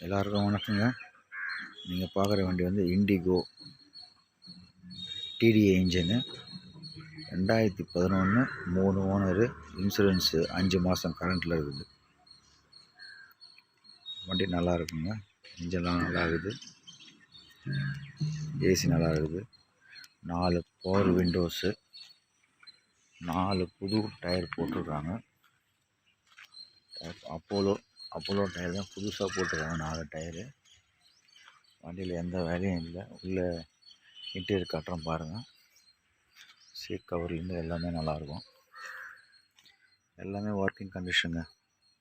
எல்லாருக்கும் வணக்கங்க. நீங்கள் பார்க்குற வண்டி வந்து indigo DTA engine, 2011, 3 owner, insurance 5 மாதம் கரண்ட்டில் இருக்குது. வண்டி நல்லா இருக்குங்க. இன்ஜின்லாம் நல்லா இருக்குது, ஏசி நல்லா இருக்குது, 4 பவர் விண்டோஸு, 4 புது டயர் போட்டிருக்காங்க. அப்போலோ டயர் தான் புதுசாக போட்டிருக்காங்க, 4 டயரு. வண்டியில் எந்த வேலையும் இல்லை. உள்ளே இன்டீரியர் காட்டுறோம் பாருங்கள். சீட் கவர்லேருந்து எல்லாமே நல்லாயிருக்கும். எல்லாமே ஒர்க்கிங் கண்டிஷனுங்க.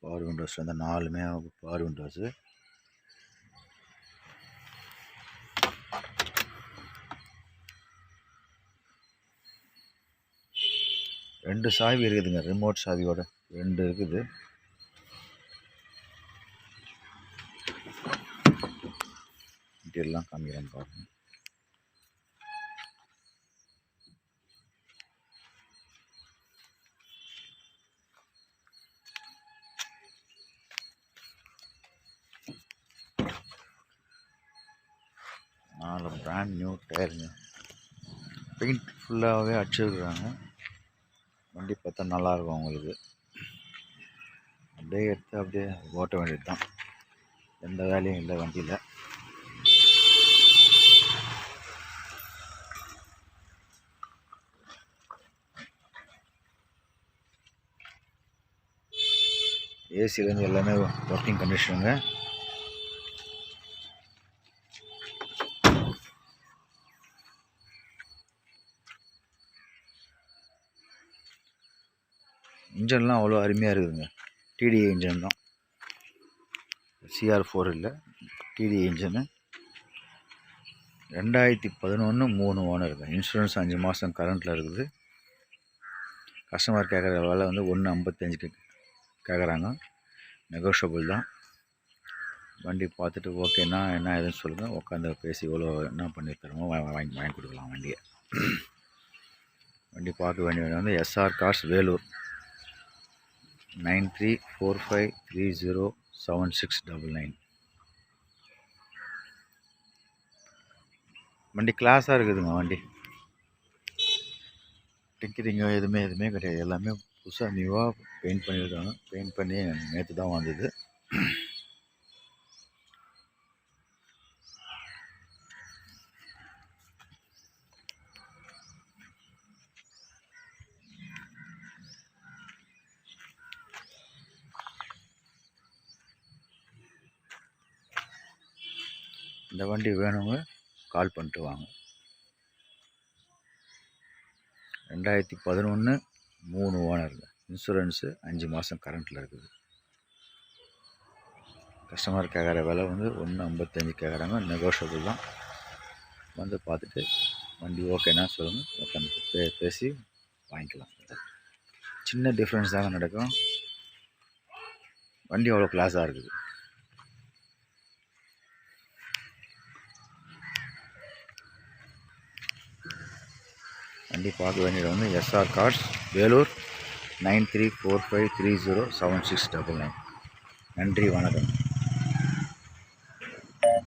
பவர் விண்டோஸ் வந்து 4மே பவர் விண்டோஸு. ரெண்டு சாவி இருக்குதுங்க, ரிமோட் சாவியோட 2 இருக்குது. இன்டீரியர்லாம் காமிக்கிறேன் பாருங்க. நாலு பிராண்ட் நியூ டயருங்க. பெயிண்ட் ஃபுல்லாகவே அடிச்சிருக்குறாங்க. வண்டி பார்த்தா நல்லாயிருக்கும் உங்களுக்கு. அப்படியே எடுத்து அப்படியே ஓட்ட வேண்டியது தான், எந்த வேலையும் இல்லை வண்டியில். ஏசிலேருந்து எல்லாமே ஒர்க்கிங் கண்டிஷனுங்க. இன்ஜின்லாம் அவ்வளோ அருமையாக இருக்குதுங்க. டிடிஏ இன்ஜின் தான், CR4 இல்லை, டிடிஏ இன்ஜினு. 2011, 3 ஓனருங்க. இன்சூரன்ஸ் 5 மாதம் கரண்ட்டில் இருக்குது. கஸ்டமர் கேட்குற வேலை வந்து 1.55 கேட்குறாங்க. நெகோஷியபிள் தான். வண்டி பார்த்துட்டு ஓகேன்னா என்ன ஏதுன்னு சொல்லுங்கள், உட்காந்து பேசி எவ்வளோ என்ன பண்ணி தருமோ வாங்கி கொடுக்கலாம் வண்டியை. வண்டி பார்க்க வேண்டியது வந்து SR கார்ஸ், வேலூர், 9345307699. வண்டி கிளாஸாக இருக்குதுங்க. வண்டி டிங்கரிங்க எதுவுமே கிடையாது. எல்லாமே புதுசாக நியூவாக பெயிண்ட் பண்ணியிருக்காங்க. பெயிண்ட் பண்ணி நேற்று தான் வந்தது. இந்த வண்டி வேணுங்க, கால் பண்ணிட்டு வாங்க. 2011, 3 ஓனருங்க. இன்சூரன்ஸு 5 மாதம் கரண்ட்டில் இருக்குது. கஸ்டமர் கேட்குற விலை வந்து 1.55 கேட்குறாங்க. நெகோஷியபிள் தான். வந்து பார்த்துட்டு வண்டி ஓகேன்னா சொல்லுங்கள், உட்காந்து பேசி வாங்கிக்கலாம். சின்ன டிஃப்ரென்ஸ் தாங்க நடக்கும். வண்டி அவ்வளோ கிளாஸாக இருக்குது. வண்டி பார்க்க வேண்டியது வந்து SR கார்ஸ், வேலூர், 9345307699. நன்றி, வணக்கம்.